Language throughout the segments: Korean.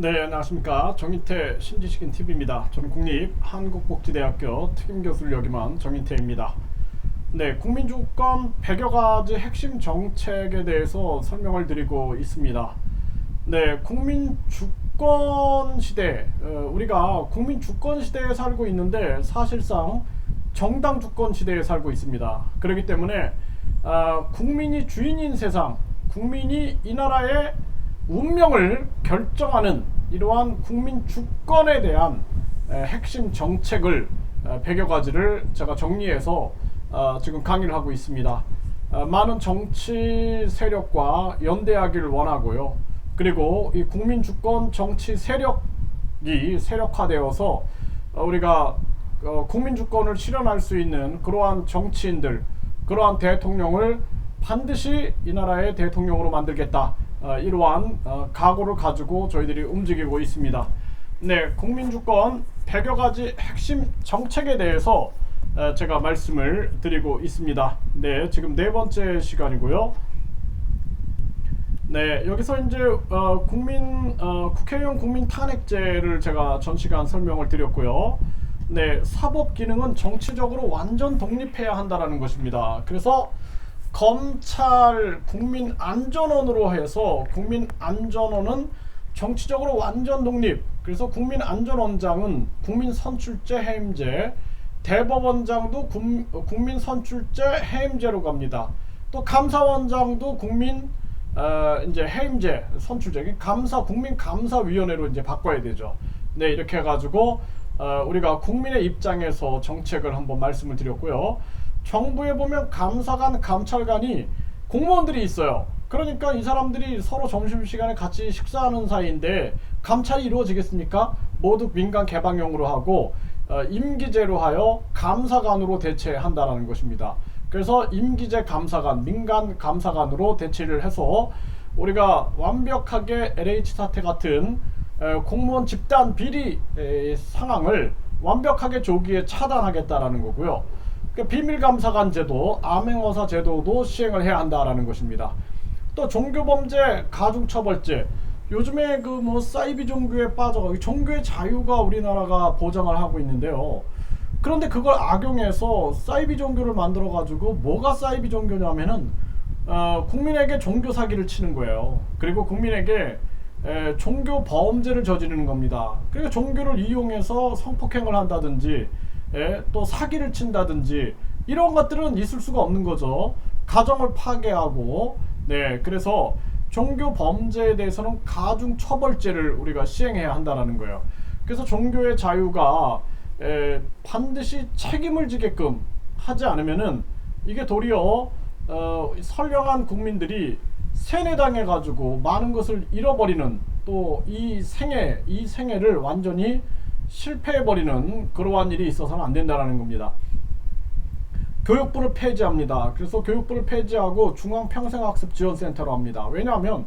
네, 안녕하십니까. 정인태 신지식인 TV입니다. 저는 국립한국복지대학교 특임교수를 역임한 정인태입니다. 네, 국민주권 100여 가지 핵심 정책에 대해서 설명을 드리고 있습니다. 네, 국민주권 시대, 우리가 국민주권 시대에 살고 있는데 사실상 정당주권 시대에 살고 있습니다. 그렇기 때문에 국민이 주인인 세상, 국민이 이 나라의 운명을 결정하는 이러한 국민 주권에 대한 핵심 정책을 100여 가지를 제가 정리해서 지금 강의를 하고 있습니다. 많은 정치 세력과 연대하기를 원하고요. 그리고 이 국민 주권 정치 세력이 세력화되어서 우리가 국민 주권을 실현할 수 있는 그러한 정치인들, 그러한 대통령을 반드시 이 나라의 대통령으로 만들겠다. 이러한 각오를 가지고 저희들이 움직이고 있습니다. 네, 국민주권 100여 가지 핵심 정책에 대해서 제가 말씀을 드리고 있습니다. 네, 지금 네 번째 시간이고요. 네, 여기서 이제 국회의원 국민 탄핵제를 제가 전 시간 설명을 드렸고요. 네, 사법 기능은 정치적으로 완전 독립해야 한다라는 것입니다. 그래서 검찰 국민안전원으로 해서 국민안전원은 정치적으로 완전 독립. 그래서 국민안전원장은 국민선출제 해임제, 대법원장도 국민선출제 해임제로 갑니다. 또 감사원장도 이제 해임제 선출제, 국민감사위원회로 이제 바꿔야 되죠. 네, 이렇게 해가지고 우리가 국민의 입장에서 정책을 한번 말씀을 드렸고요. 정부에 보면 감사관, 감찰관이 공무원들이 있어요. 그러니까 이 사람들이 서로 점심시간에 같이 식사하는 사이인데 감찰이 이루어지겠습니까? 모두 민간 개방형으로 하고 임기제로 하여 감사관으로 대체한다라는 것입니다. 그래서 임기제 감사관, 민간 감사관으로 대체를 해서 우리가 완벽하게 LH 사태 같은 공무원 집단 비리 상황을 완벽하게 조기에 차단하겠다라는 거고요. 비밀감사관 제도, 암행어사 제도도 시행을 해야 한다라는 것입니다. 또 종교범죄 가중처벌제, 요즘에 사이비 종교에 빠져가지고 종교의 자유가 우리나라가 보장을 하고 있는데요. 그런데 그걸 악용해서 사이비 종교를 만들어 가지고 뭐가 사이비 종교냐면은 국민에게 종교 사기를 치는 거예요. 그리고 국민에게 종교 범죄를 저지르는 겁니다. 그러니까 종교를 이용해서 성폭행을 한다든지 또 사기를 친다든지 이런 것들은 있을 수가 없는 거죠. 가정을 파괴하고, 네, 그래서 종교 범죄에 대해서는 가중 처벌제를 우리가 시행해야 한다라는 거예요. 그래서 종교의 자유가 반드시 책임을 지게끔 하지 않으면은 이게 도리어 선량한 국민들이 세뇌당해 가지고 많은 것을 잃어버리는, 또 이 생애를 완전히 실패해버리는 그러한 일이 있어서는 안 된다는 겁니다. 교육부를 폐지합니다. 그래서 교육부를 폐지하고 중앙평생학습지원센터로 합니다. 왜냐하면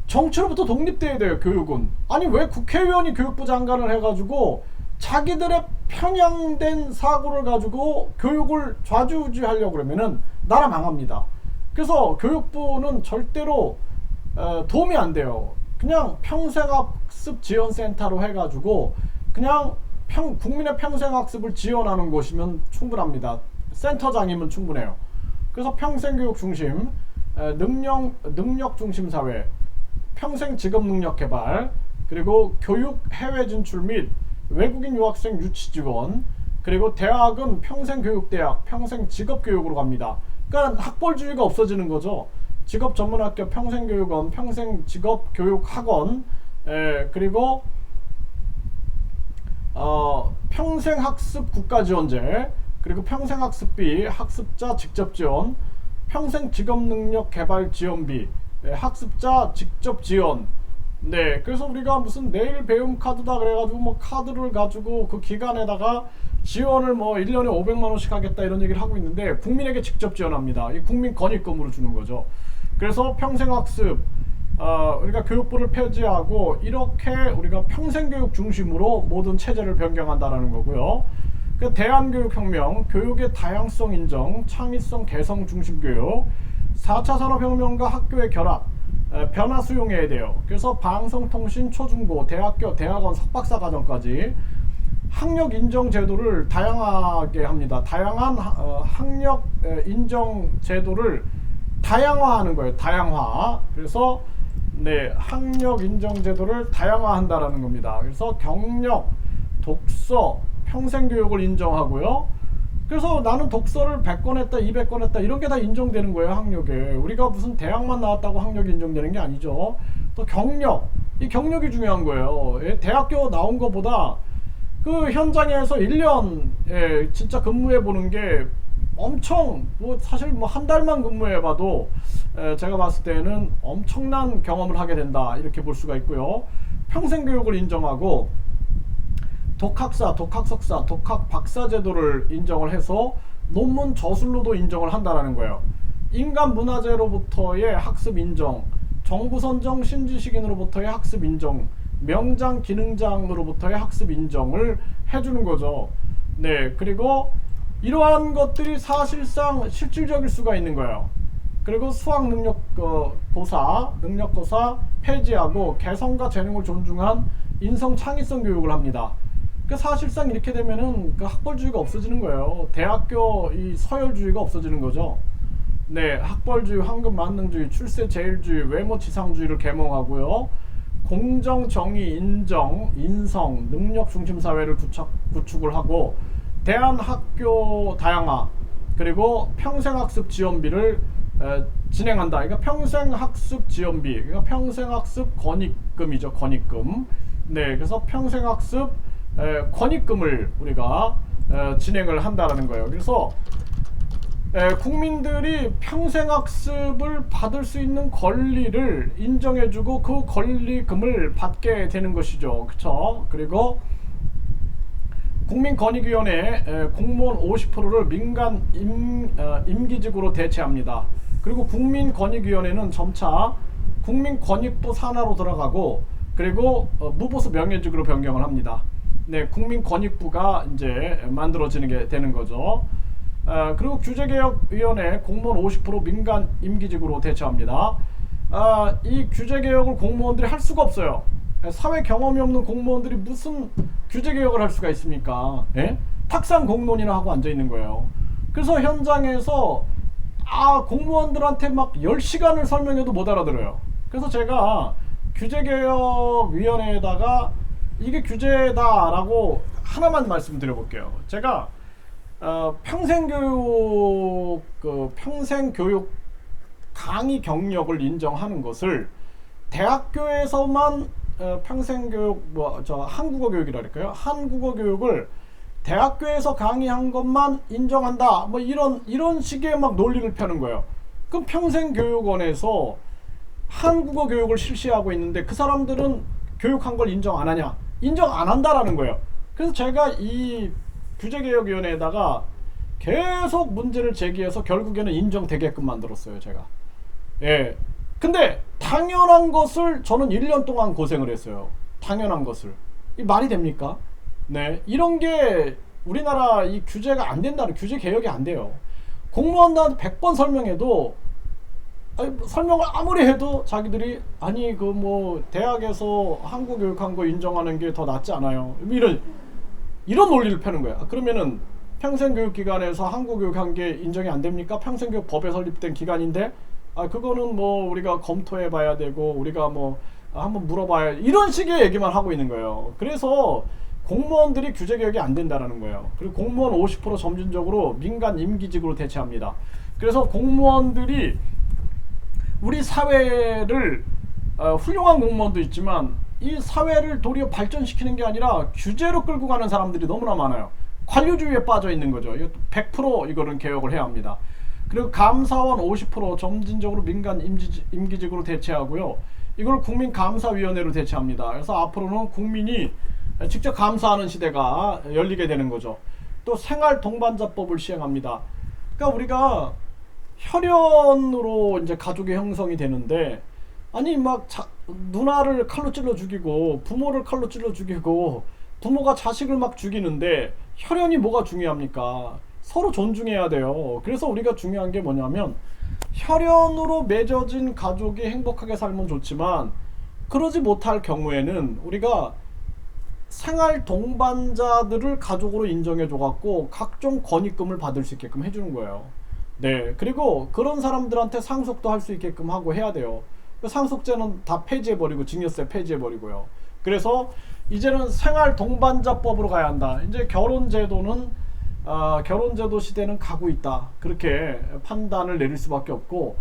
정치로부터 독립돼야 돼요, 교육은. 아니, 왜 국회의원이 교육부 장관을 해가지고 자기들의 편향된 사고를 가지고 교육을 좌지우지하려고 그러면은 나라 망합니다. 그래서 교육부는 절대로 도움이 안 돼요. 그냥 평생학습지원센터로 해가지고 그냥 국민의 평생학습을 지원하는 곳이면 충분합니다. 센터장이면 충분해요. 그래서 평생교육 중심, 능력 중심 사회, 평생 직업 능력 개발, 그리고 교육 해외 진출 및 외국인 유학생 유치 지원, 그리고 대학은 평생교육대학, 평생 직업교육으로 갑니다. 그러니까 학벌주의가 없어지는 거죠. 직업전문학교, 평생교육원, 평생직업교육학원, 그리고 평생학습 국가지원제, 그리고 평생학습비, 학습자 직접지원, 평생직업능력개발지원비, 학습자 직접지원. 네, 그래서 우리가 무슨 내일 배움 카드다 그래가지고 카드를 가지고 그 기간에다가 지원을 1년에 500만원씩 하겠다 이런 얘기를 하고 있는데 국민에게 직접 지원합니다. 이 국민 건의금으로 주는 거죠. 그래서 평생학습, 우리가 교육부를 폐지하고 이렇게 우리가 평생교육 중심으로 모든 체제를 변경한다는 거고요. 대한교육혁명, 교육의 다양성 인정, 창의성 개성 중심 교육, 4차 산업혁명과 학교의 결합, 변화 수용해야 돼요. 그래서 방송통신 초중고 대학교 대학원 석박사 과정까지 학력 인정 제도를 다양하게 합니다. 다양한 학력 인정 제도를 다양화하는 거예요. 다양화. 그래서 네, 학력 인정 제도를 다양화한다라는 겁니다. 그래서 경력, 독서, 평생 교육을 인정하고요. 그래서 나는 독서를 100권 했다, 200권 했다 이런 게 다 인정되는 거예요. 학력에. 우리가 무슨 대학만 나왔다고 학력이 인정되는 게 아니죠. 또 경력, 이 경력이 중요한 거예요. 대학교 나온 거보다 그 현장에서 1년 진짜 근무해 보는 게 엄청 뭐 사실 뭐 한 달만 근무해 봐도 제가 봤을 때는 엄청난 경험을 하게 된다 이렇게 볼 수가 있고요. 평생 교육을 인정하고 독학사, 독학석사, 독학박사 제도를 인정을 해서 논문 저술로도 인정을 한다라는 거예요. 인간문화재로부터의 학습 인정, 정부 선정 신지식인으로부터의 학습 인정, 명장 기능장으로부터의 학습 인정을 해주는 거죠. 네, 그리고 이러한 것들이 사실상 실질적일 수가 있는 거예요. 그리고 수학 능력 능력고사 폐지하고 개성과 재능을 존중한 인성 창의성 교육을 합니다. 그 사실상 이렇게 되면은 그 학벌주의가 없어지는 거예요. 대학교 이 서열주의가 없어지는 거죠. 네, 학벌주의, 황금 만능주의, 출세 제일주의, 외모 지상주의를 계몽하고요. 공정, 정의, 인정, 인성, 능력 중심 사회를 구축을 하고 대한학교 다양화 그리고 평생학습 지원비를 진행한다. 그러니까 평생학습 지원비, 그러니까 평생학습 권익금이죠. 권익금. 네, 그래서 평생학습 권익금을 우리가 진행을 한다라는 거예요. 그래서 국민들이 평생학습을 받을 수 있는 권리를 인정해주고 그 권리금을 받게 되는 것이죠. 그쵸? 그리고 국민권익위원회 공무원 50%를 민간 임기직으로 대체합니다. 그리고 국민권익위원회는 점차 국민권익부 산하로 들어가고 그리고 무보수 명예직으로 변경을 합니다. 네, 국민권익부가 이제 만들어지는 게 되는 거죠. 그리고 규제개혁위원회 공무원 50% 민간 임기직으로 대체합니다. 이 규제개혁을 공무원들이 할 수가 없어요. 사회 경험이 없는 공무원들이 무슨 규제개혁을 할 수가 있습니까? 예? 탁상 공론이나 하고 앉아 있는 거예요. 그래서 현장에서 공무원들한테 막 10시간을 설명해도 못 알아들어요. 그래서 제가 규제개혁위원회에다가 이게 규제다라고 하나만 말씀드려 볼게요. 제가 평생교육 평생교육 강의 경력을 인정하는 것을 대학교에서만 평생교육 한국어 교육이라 할까요? 한국어 교육을 대학교에서 강의한 것만 인정한다. 뭐 이런 식의 막 논리를 펴는 거예요. 그럼 평생교육원에서 한국어 교육을 실시하고 있는데 그 사람들은 교육한 걸 인정 안 하냐? 인정 안 한다라는 거예요. 그래서 제가 이 규제개혁위원회에다가 계속 문제를 제기해서 결국에는 인정되게끔 만들었어요. 제가. 예. 근데 당연한 것을 저는 1년 동안 고생을 했어요. 당연한 것을. 이 말이 됩니까? 네. 이런 게 우리나라 이 규제가 안 된다는, 규제 개혁이 안 돼요. 공무원들한테 100번 설명해도 설명을 아무리 해도 자기들이 그 뭐 대학에서 한국 교육한 거 인정하는 게 더 낫지 않아요. 이런 논리를 펴는 거야. 그러면은 평생교육기관에서 한국 교육한 게 인정이 안 됩니까? 평생교육 법에 설립된 기관인데 그거는 뭐 우리가 검토해 봐야 되고 우리가 뭐 한번 물어봐야, 이런 식의 얘기만 하고 있는 거예요. 그래서 공무원들이 규제개혁이 안 된다라는 거예요. 그리고 공무원 50% 점진적으로 민간 임기직으로 대체합니다. 그래서 공무원들이 우리 사회를 훌륭한 공무원도 있지만 이 사회를 도리어 발전시키는 게 아니라 규제로 끌고 가는 사람들이 너무나 많아요. 관료주의에 빠져 있는 거죠. 100% 이거는 개혁을 해야 합니다. 그리고 감사원 50% 점진적으로 민간 임기직으로 대체하고요. 이걸 국민감사위원회로 대체합니다. 그래서 앞으로는 국민이 직접 감사하는 시대가 열리게 되는 거죠. 또 생활동반자법을 시행합니다. 그러니까 우리가 혈연으로 이제 가족이 형성이 되는데, 막 누나를 칼로 찔러 죽이고 부모를 칼로 찔러 죽이고 부모가 자식을 막 죽이는데 혈연이 뭐가 중요합니까? 서로 존중해야 돼요. 그래서 우리가 중요한 게 뭐냐면 혈연으로 맺어진 가족이 행복하게 살면 좋지만 그러지 못할 경우에는 우리가 생활 동반자들을 가족으로 인정해 줘 갖고 각종 권익금을 받을 수 있게끔 해주는 거예요. 네, 그리고 그런 사람들한테 상속도 할 수 있게끔 하고 해야 돼요. 상속제는 다 폐지해버리고 증여세 폐지해버리고요. 그래서 이제는 생활 동반자법으로 가야 한다. 이제 결혼제도는 결혼제도 시대는 가고 있다. 그렇게 판단을 내릴 수밖에 없고,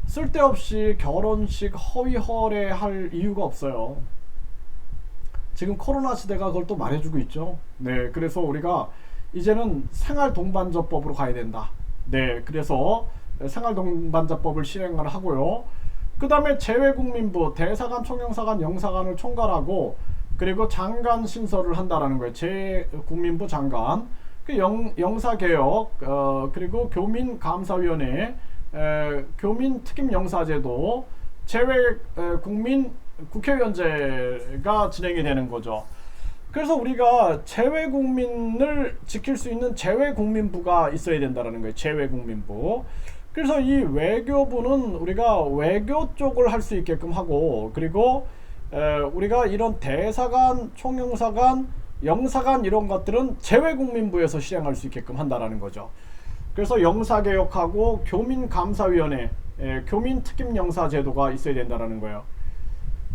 쓸데없이 결혼식 허위 허례할 이유가 없어요. 지금 코로나 시대가 그걸 또 말해주고 있죠. 네, 그래서 우리가 이제는 생활 동반자법으로 가야 된다. 네, 그래서 생활 동반자법을 실행을 하고요. 그 다음에 재외국민부, 대사관, 총영사관, 영사관을 총괄하고, 그리고 장관 신설을 한다라는 거예요. 재국민부 장관, 그 영사개혁, 그리고 교민감사위원회, 교민특임영사제도, 재외국민 국회의원제가 진행이 되는 거죠. 그래서 우리가 재외국민을 지킬 수 있는 재외국민부가 있어야 된다는 거예요. 재외국민부. 그래서 이 외교부는 우리가 외교 쪽을 할 수 있게끔 하고, 그리고 우리가 이런 대사관, 총영사관, 영사관 이런 것들은 재외국민부에서 실행할 수 있게끔 한다라는 거죠. 그래서 영사개혁하고 교민감사위원회, 교민특임영사제도가 있어야 된다라는 거예요.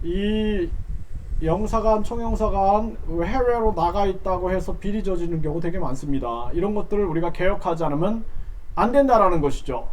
이 영사관, 총영사관 해외로 나가 있다고 해서 비리 저지르는 경우 되게 많습니다. 이런 것들을 우리가 개혁하지 않으면 안 된다라는 것이죠.